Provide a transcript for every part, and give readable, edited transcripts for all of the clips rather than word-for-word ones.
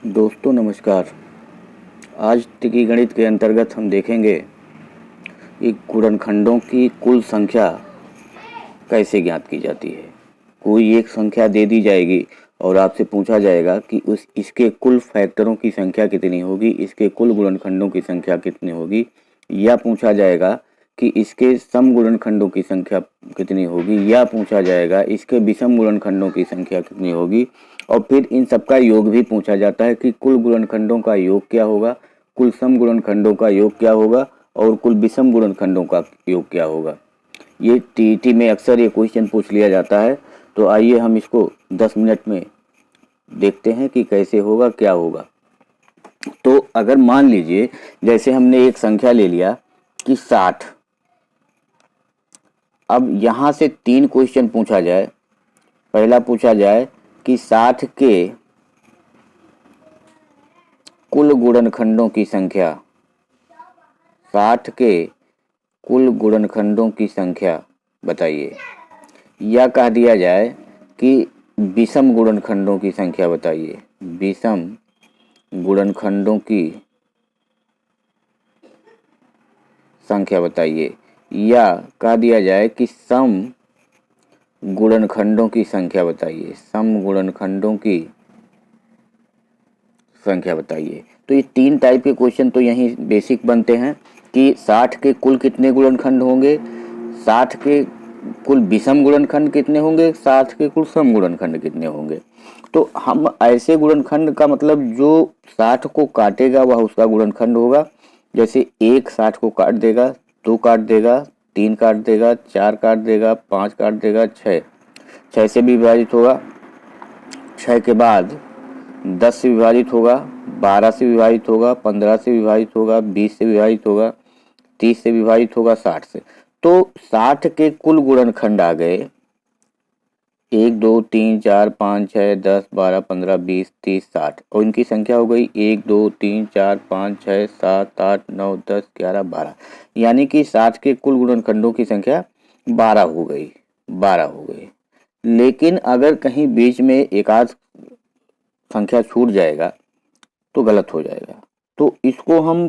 दोस्तों नमस्कार। आज त्रिकी गणित के अंतर्गत हम देखेंगे कि गुणनखंडों की कुल संख्या कैसे ज्ञात की जाती है। कोई एक संख्या दे दी जाएगी और आपसे पूछा जाएगा कि इसके कुल फैक्टरों की संख्या कितनी होगी, इसके कुल गुणनखंडों की संख्या कितनी होगी, या पूछा जाएगा कि इसके सम गुणनखंडों की संख्या कितनी होगी, या पूछा जाएगा इसके विषम गुणनखंडों की संख्या कितनी होगी। और फिर इन सबका योग भी पूछा जाता है कि कुल गुणनखंडों का योग क्या होगा, कुल सम गुणनखंडों का योग क्या होगा और कुल विषम गुणनखंडों का योग क्या होगा। ये टीईटी में अक्सर ये क्वेश्चन पूछ लिया जाता है। तो आइए हम इसको 10 मिनट में देखते हैं कि कैसे होगा, क्या होगा। तो अगर मान लीजिए जैसे हमने एक संख्या ले लिया कि 60। अब यहां से 3 क्वेश्चन पूछा जाए। पहला पूछा जाए कि 60 के कुल गुणनखंडों की संख्या, 60 के कुल गुणनखंडों की संख्या बताइए। या कह दिया जाए कि विषम गुणनखंडों की संख्या बताइए, विषम गुणनखंडों की संख्या बताइए। या कह दिया जाए कि सम गुणनखंडों की संख्या बताइए, सम गुणनखंडों की संख्या बताइए। तो ये 3 टाइप के क्वेश्चन तो यही बेसिक बनते हैं कि 60 के कुल कितने गुणनखंड होंगे, 60 के कुल विषम गुणनखंड कितने होंगे, 60 के कुल सम गुणनखंड कितने होंगे। तो हम ऐसे गुणनखंड का मतलब जो 60 को काटेगा वह उसका गुणनखंड होगा। जैसे 1 60 को काट देगा, 2 काट देगा, 3 काट देगा, 4 काट देगा, 5 काट देगा, 6 से भी विभाजित होगा, 6 के बाद 10 से विभाजित होगा, 12 से विभाजित होगा, 15 से विभाजित होगा, 20 से विभाजित होगा, 30 से विभाजित होगा, 60 से। तो 60 के कुल गुणनखंड आ गए 1 2 3 4 5 6 10 12 15 20 30 60 और इनकी संख्या हो गई 1 2 3 4 5 6 7 8 9 10 11 12। यानी कि 60 के कुल गुणनखंडों की संख्या 12 हो गई, 12 हो गई। लेकिन अगर कहीं बीच में एक आध संख्या छूट जाएगा तो गलत हो जाएगा। तो इसको हम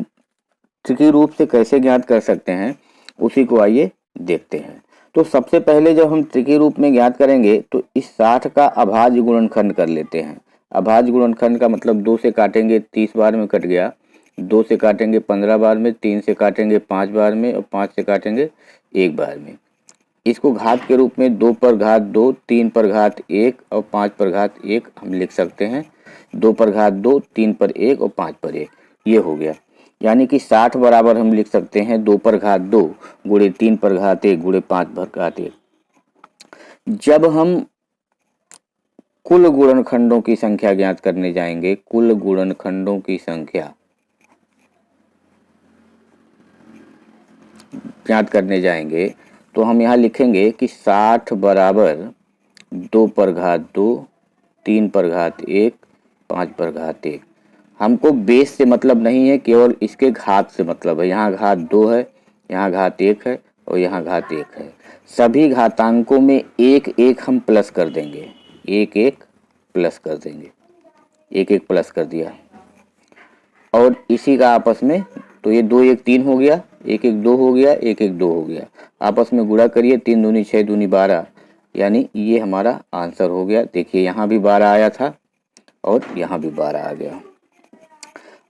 त्रिकी रूप से कैसे ज्ञात कर सकते हैं उसी को आइए देखते हैं। तो सबसे पहले जब हम त्रिकी रूप में ज्ञात करेंगे तो इस 60 का अभाज्य गुणनखंड कर लेते हैं। अभाज्य गुणनखंड का मतलब 2 से काटेंगे 30 बार में कट गया, 2 से काटेंगे 15 बार में, 3 से काटेंगे 5 बार में और 5 से काटेंगे 1 बार में। इसको घात के रूप में 2 पर घात 2, 3 पर घात 1 और 5 पर घात 1 हम लिख सकते हैं। 2 पर घात 2, 3 पर 1 और 5 पर 1, ये हो गया। यानी कि 60 बराबर हम लिख सकते हैं 2 पर घात 2 गुणे 3 पर घात 1 गुणे 5 पर घात 1। जब हम कुल गुणनखंडों की संख्या ज्ञात करने जाएंगे, कुल गुणनखंडों की संख्या ज्ञात करने जाएंगे तो हम यहाँ लिखेंगे कि 60 बराबर 2 पर घात 2, 3 पर घात 1, 5 पर घात 1। हमको बेस से मतलब नहीं है, केवल इसके घात से मतलब है। यहाँ घात 2 है, यहाँ घात 1 है और यहाँ घात 1 है। सभी घातांकों में 1 1 हम प्लस कर देंगे, 1 1 प्लस कर देंगे, 1 1 प्लस कर दिया और इसी का आपस में, तो ये 2 1 3 हो गया, 1 1 2 हो गया, 1 1 2 हो गया। आपस में गुणा करिए, 3 दूनी 6 दूनी 12, यानी ये हमारा आंसर हो गया। देखिए यहाँ भी 12 आया था और यहाँ भी 12 आ गया।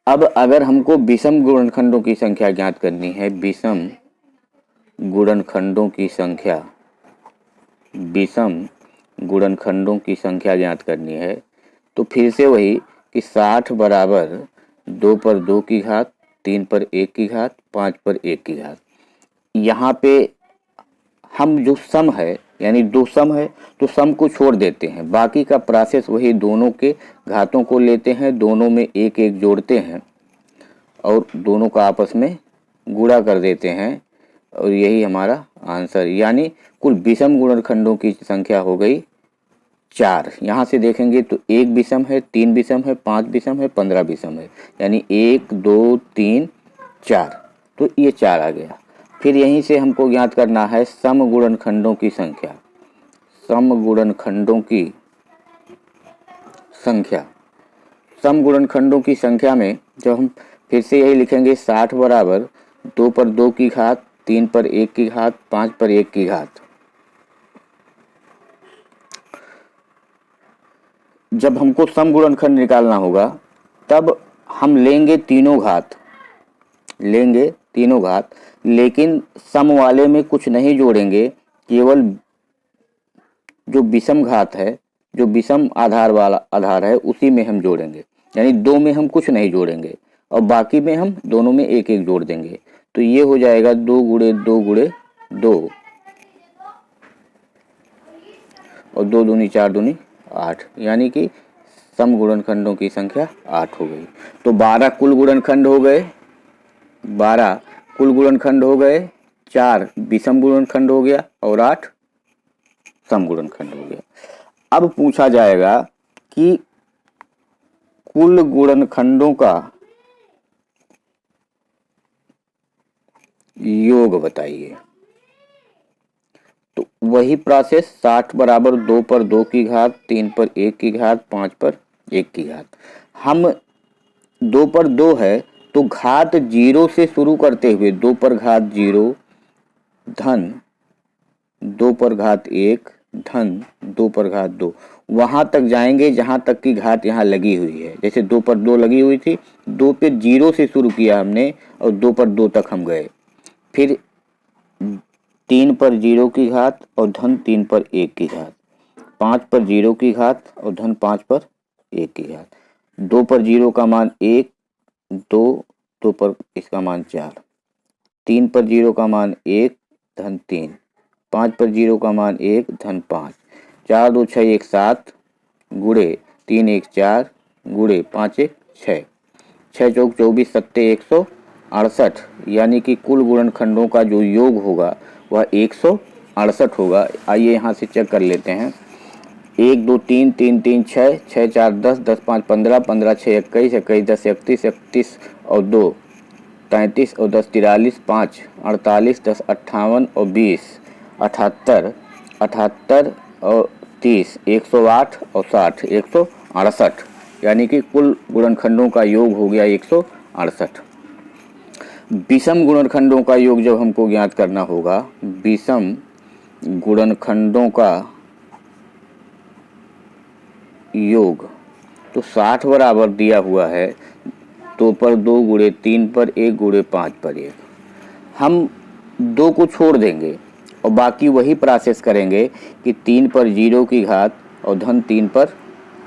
अब अगर हमको विषम गुणनखंडों की संख्या ज्ञात करनी है, विषम गुणनखंडों की संख्या, विषम गुणनखंडों की संख्या ज्ञात करनी है तो फिर से वही कि 60 बराबर 2 पर 2 की घात, 3 पर 1 की घात, 5 पर 1 की घात। यहाँ पे हम जो सम है यानी 2 सम है तो सम को छोड़ देते हैं, बाकी का प्रोसेस वही, दोनों के घातों को लेते हैं, दोनों में 1 1 जोड़ते हैं और दोनों का आपस में गुणा कर देते हैं और यही हमारा आंसर। यानी कुल विषम गुणनखंडों की संख्या हो गई 4। यहाँ से देखेंगे तो 1 विषम है, 3 विषम है, 5 विषम है, 15 विषम है, यानी 1 2 3 4, तो ये 4 आ गया। फिर यहीं से हमको ज्ञात करना है सम गुणनखंडों की संख्या, सम गुणनखंडों की संख्या। सम गुणनखंडों की संख्या में जब हम फिर से यही लिखेंगे 60 बराबर 2 पर 2 की घात, 3 पर 1 की घात, 5 पर 1 की घात। जब हमको सम गुणनखंड निकालना होगा तब हम लेंगे तीनों घात, लेकिन सम वाले में कुछ नहीं जोड़ेंगे, केवल जो विषम घात है, जो विषम आधार वाला आधार है उसी में हम जोड़ेंगे। यानी 2 में हम कुछ नहीं जोड़ेंगे और बाकी में हम दोनों में एक एक जोड़ देंगे। तो ये हो जाएगा 2 गुणे 2 गुणे 2 और 2 दूनी 4 दूनी 8, यानी कि सम गुणनखंडों की संख्या 8 हो गई। तो 12 कुल गुणनखंड हो गए, 12 कुल गुणनखंड हो गए, 4 विषम गुणनखंड हो गया और 8 सम गुणनखंड हो गया। अब पूछा जाएगा कि कुल गुणनखंडों का योग बताइए। तो वही प्रोसेस 60 बराबर 2 पर 2 की घात, 3 पर 1 की घात, 5 पर 1 की घात। हम 2 पर 2 है तो घात 0 से शुरू करते हुए 2 पर घात 0 धन 2 पर घात 1 धन 2 पर घात 2 वहां तक जाएंगे जहां तक की घात यहाँ लगी हुई है। जैसे 2 पर 2 लगी हुई थी, 2 पे 0 से शुरू किया हमने और 2 पर 2 तक हम गए। फिर 3 पर 0 की घात और धन 3 पर 1 की घात, 5 पर 0 की घात और धन 5 पर 1 की घात, 2 पर 0 का मान 1, 2 पर इसका मान 4, 3 पर 0 का मान 1 धन 3, 5 पर 0 का मान 1 धन 5, 4 2 6 1 7 गुणे 3 1 4 गुणे 5 1 6, 6 चौक 24 सत्ते 168, यानी कि कुल गुणनखंडों का जो योग होगा वह 168 होगा। आइए यहाँ से चेक कर लेते हैं। 1 2 3 3 3 6 6 4 10 10 5 15 15 6 21 21 10 31 31 और 2 33 और 10 43 5 48 10 58 और 20 78 78 और 30 108 और 60 168, यानी कि कुल गुणनखंडों का योग हो गया 168। विषम गुणनखंडों का योग जब हमको ज्ञात करना होगा, विषम गुणनखंडों का योग, तो 60 बराबर दिया हुआ है 2 पर 2 गुणे 3 पर 1 गुणे 5 पर 1। हम 2 को छोड़ देंगे और बाकी वही प्रोसेस करेंगे कि 3 पर 0 की घात और धन 3 पर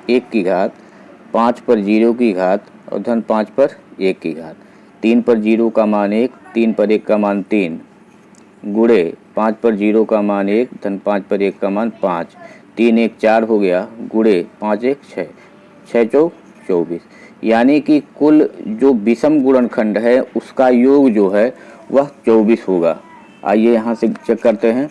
1 की घात, 5 पर 0 की घात और धन 5 पर 1 की घात, 3 पर 0 का मान 1, 3 पर 1 का मान 3 गुणे 5 पर 0 का मान 1 धन 5 पर 1 का मान 5, 3 1 4 हो गया गुणे 5 1 6, 6 चौक 24, यानी कि कुल जो विषम गुणनखंड है उसका योग जो है वह 24 होगा। आइए यहाँ से चेक करते हैं।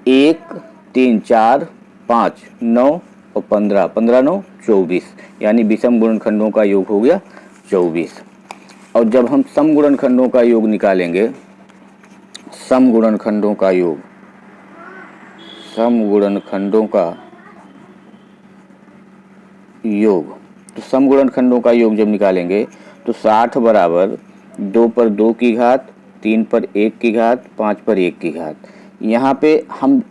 1 3 4 5 9 और 15 15 9 24, यानी विषम गुणनखंडों का योग हो गया 24। और जब हम सम गुणनखंडों का योग निकालेंगे, सम गुणनखंडों का योग, सम गुणनखंडों का योग, तो सम गुणनखंडों का योग जब निकालेंगे तो 60 बराबर 2 पर 2 की घात, 3 पर 1 की घात, 5 पर 1 की घात। यहाँ पे हम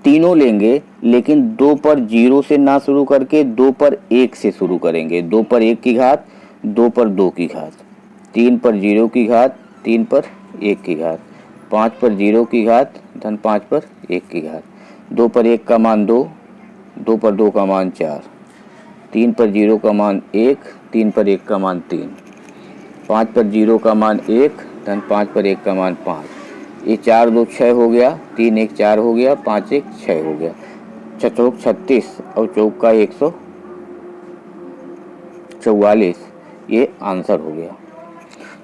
तीनों लेंगे लेकिन 2 पर 0 से ना शुरू करके 2 पर 1 से शुरू करेंगे। 2 पर 1 की घात, 2 पर 2 की घात, 3 पर 0 की घात, 3 पर 1 की घात, 5 पर 0 की घात धन 5 पर 1 की घात, 2 पर 1 का मान 2, 2 पर 2 का मान 4, 3 पर 0 का मान 1, 3 पर 1 का मान 3, 5 पर 0 का मान 1 धन 5 पर 1 का मान 5, ये 4 2 6 हो गया, 3 1 4 हो गया, 5 1 6 हो गया, 6 चौक 36 और चौका 144, ये आंसर हो गया।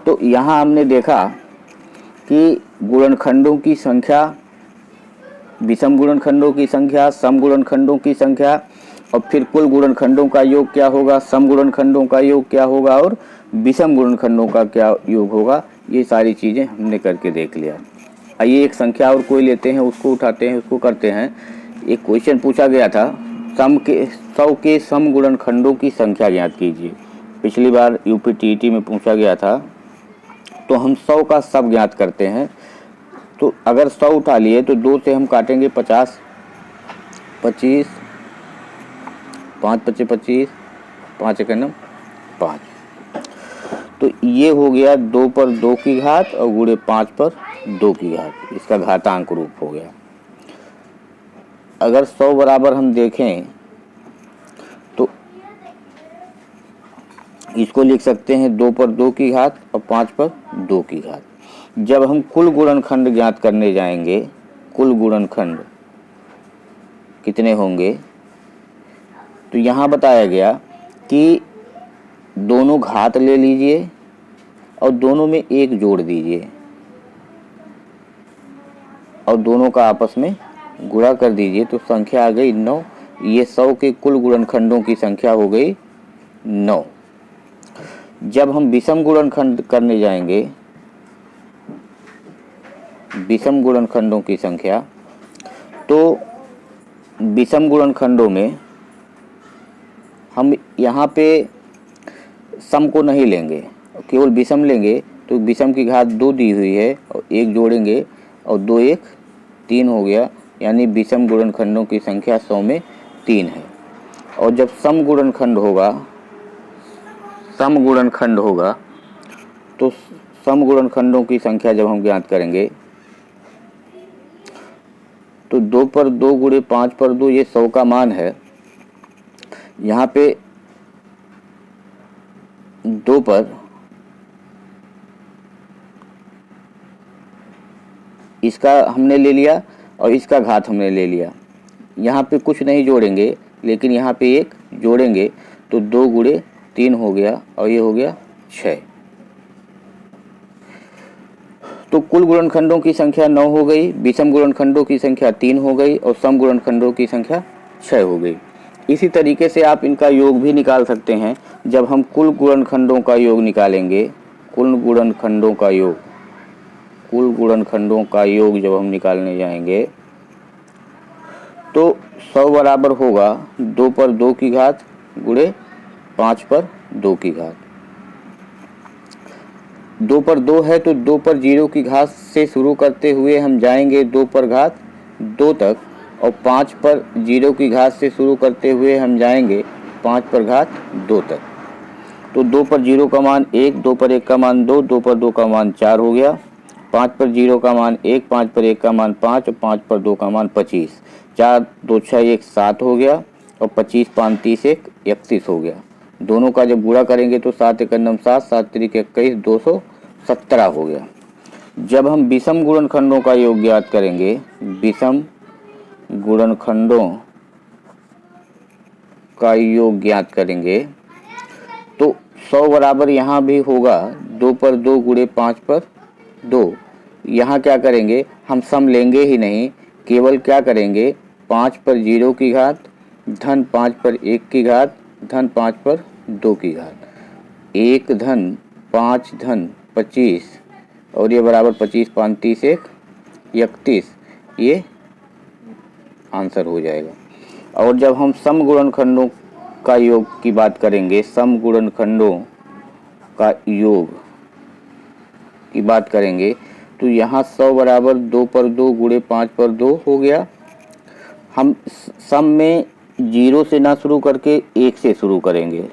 तो यहाँ हमने देखा कि गुणनखंडों की संख्या, विषम गुणनखंडों की संख्या, सम गुणनखंडों की संख्या और फिर कुल गुणनखंडों का योग क्या होगा, सम गुणनखंडों का योग क्या होगा और विषम गुणनखंडों का क्या योग होगा, ये सारी चीज़ें हमने करके देख लिया। आइए एक संख्या और कोई लेते हैं, उसको उठाते हैं, उसको करते हैं। एक क्वेश्चन पूछा गया था 100 के सम गुणनखंडों की संख्या ज्ञात कीजिए। पिछली बार यूपीटीईटी में पूछा गया था, तो हम 100 का सब ज्ञात करते हैं। तो अगर 100 उठा लिए तो 2 से हम काटेंगे 50, 25, 5 × 5 = 25, 5 × 9 = 5। तो ये हो गया 2 पर 2 की घात और गुणे 5 पर 2 की घात, इसका घातांक रूप हो गया। अगर 100 बराबर हम देखें तो इसको लिख सकते हैं 2 पर 2 की घात और 5 पर 2 की घात। जब हम कुल गुणनखंड ज्ञात करने जाएंगे, कुल गुणनखंड कितने होंगे, तो यहाँ बताया गया कि दोनों घात ले लीजिए और दोनों में 1 जोड़ दीजिए और दोनों का आपस में गुणा कर दीजिए, तो संख्या आ गई 9। ये 100 के कुल गुणनखंडों की संख्या हो गई 9। जब हम विषम गुणनखंड करने जाएंगे, विषम गुणनखंडों की संख्या, तो विषम गुणनखंडों में हम यहाँ पे सम को नहीं लेंगे, केवल विषम लेंगे। तो विषम की घात 2 दी हुई है और 1 जोड़ेंगे और 2 1 3 हो गया, यानी विषम गुणनखंडों की संख्या 100 में 3 है। और जब सम गुणनखंड होगा, सम गुणनखंड होगा, तो सम गुणनखंडों की संख्या जब हम ज्ञात करेंगे तो 2 पर 2 गुणे 5 पर 2 ये 100 का मान है। यहाँ पे 2 पर इसका हमने ले लिया और इसका घात हमने ले लिया। यहाँ पे कुछ नहीं जोड़ेंगे, लेकिन यहाँ पे 1 जोड़ेंगे तो 2 गुणे 3 हो गया और ये हो गया 6। तो कुल गुणनखंडों की संख्या 9 हो गई, विषम गुणनखंडों की संख्या 3 हो गई और सम गुणनखंडों की संख्या 6 हो गई। इसी तरीके से आप इनका योग भी निकाल सकते हैं। जब हम कुल गुणनखंडों का योग निकालेंगे, कुल गुणनखंडों का योग, कुल गुणनखंडों का योग जब हम निकालने जाएंगे तो 100 बराबर होगा 2 पर 2 की घात गुणे 5 पर 2 की घात। 2 पर 2 है तो 2 पर 0 की घात से शुरू करते हुए हम जाएंगे 2 पर घात 2 तक, और 5 पर 0 की घात से शुरू करते हुए हम जाएंगे 5 पर घात 2 तक। तो 2 पर 0 का मान 1, 2 पर 1 का मान 2, 2 पर 2 का मान 4 हो गया, 5 पर 0 का मान 1, 5 पर 1 का मान 5 और 5 पर 2 का मान 25। 4 2 6 1 7 हो गया और 25 5 30 1 31 हो गया। दोनों का जब गुणा करेंगे तो 7 1 9 7, 7 3 21, 217 हो गया। जब हम विषम गुणनखंडों का योग ज्ञात करेंगे, विषम गुणनखंडों का योग ज्ञात करेंगे, तो 100 बराबर यहाँ भी होगा 2 पर 2 गुणे 5 पर 2। यहाँ क्या करेंगे, हम सम लेंगे ही नहीं, केवल क्या करेंगे 5 पर 0 की घात धन 5 पर 1 की घात धन 5 पर 2 की घात, 1 धन 5 धन 25 और ये बराबर 25 5 30 1 31, ये आंसर हो जाएगा। और जब हम सम गुणनखंडों का योग की बात करेंगे, सम गुणनखंडों का योग की बात करेंगे, तो यहाँ 100 बराबर 2 पर 2 गुणे 5 पर 2 हो गया। हम सम में 0 से ना शुरू करके 1 से शुरू करेंगे।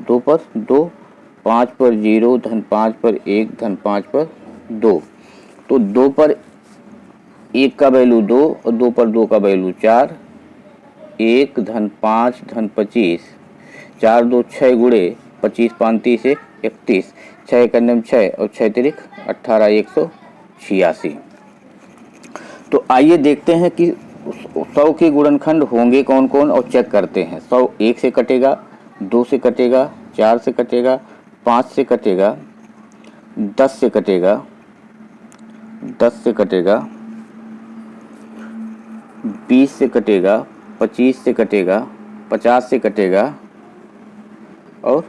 2 पर 2, 5 पर 0 धन 5 पर 1 धन 5 पर 2, तो 2 पर 1 का वैल्यू 2 और 2 पर 2 का वैल्यू 4, 1 धन 5 धन 25, 4 2 6 गुणे 25 5 30 1 31, 6 1 9 6 और 6 3 18 186। तो आइए देखते हैं कि 100 के गुणनखंड होंगे कौन कौन और चेक करते हैं। 100 1 से कटेगा, 2 से कटेगा, 4 से कटेगा, 5 से कटेगा, 10 से कटेगा, 10 से कटेगा, 20 से कटेगा, 25 से कटेगा, 50 से कटेगा और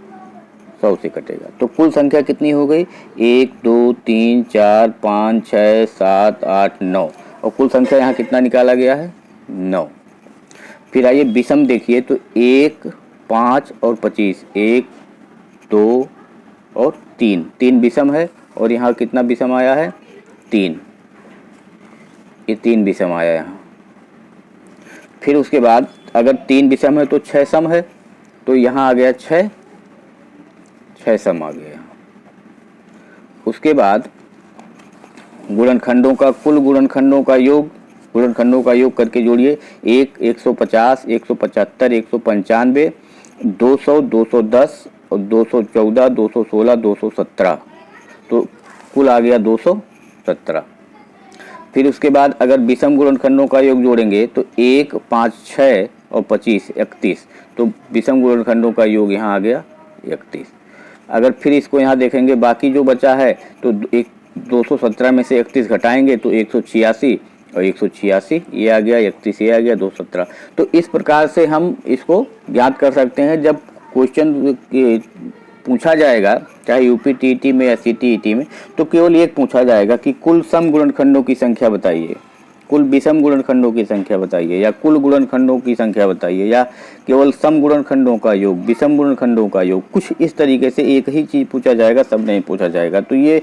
100 से कटेगा। तो कुल संख्या कितनी हो गई, 1 2 3 4 5 6 7 8 9, और कुल संख्या यहाँ कितना निकाला गया है, 9। फिर आइए विषम देखिए, तो 1, 5 और 25, 1, 2 और 3, 3 विषम है और यहाँ कितना विषम आया है, 3, ये 3 विषम आया यहाँ। फिर उसके बाद अगर 3 विषम है तो 6 सम है, तो यहाँ आ गया 6 सम आ गया। उसके बाद गुणनखंडों का कुल गुणनखंडों का योग करके जोड़िए, 1, 150, 175, 195, 200, 210 और 214, 216, 217, तो कुल आ गया 217। फिर उसके बाद अगर विषम गुणनखंडों का योग जोड़ेंगे तो 1, 5, 6 और 25, 31, तो विषम गुणनखंडों का योग यहाँ आ गया 31। अगर फिर इसको यहाँ देखेंगे बाकी जो बचा है, तो 217 में से 31 घटाएंगे तो 186 और 186 ये आ गया, 31 ये आ गया, 217। तो इस प्रकार से हम इसको ज्ञात कर सकते हैं। जब क्वेश्चन पूछा जाएगा चाहे यूपी टीईटी में या सीटीईटी में, तो केवल एक पूछा जाएगा कि कुल सम गुणनखंडों की संख्या बताइए, कुल विषम गुणनखंडों की संख्या बताइए, या कुल गुणनखंडों की संख्या बताइए, या केवल सम गुणनखंडों का योग, विषम गुणनखंडों का योग, कुछ इस तरीके से एक ही चीज़ पूछा जाएगा, सब नहीं पूछा जाएगा। तो ये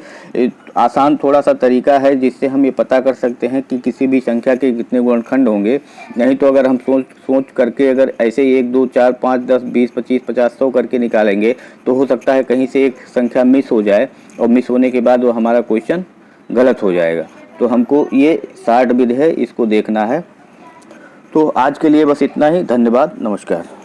आसान थोड़ा सा तरीका है जिससे हम ये पता कर सकते हैं कि किसी भी संख्या के कितने गुणनखंड होंगे। नहीं तो अगर हम सोच करके अगर ऐसे 1, 2, 4, 5, 10, 20, 25, 50, 100 करके निकालेंगे तो हो सकता है कहीं से एक संख्या मिस हो जाए, और मिस होने के बाद वो हमारा क्वेश्चन गलत हो जाएगा। तो हमको ये शार्ट विधि है, इसको देखना है। तो आज के लिए बस इतना ही। धन्यवाद, नमस्कार।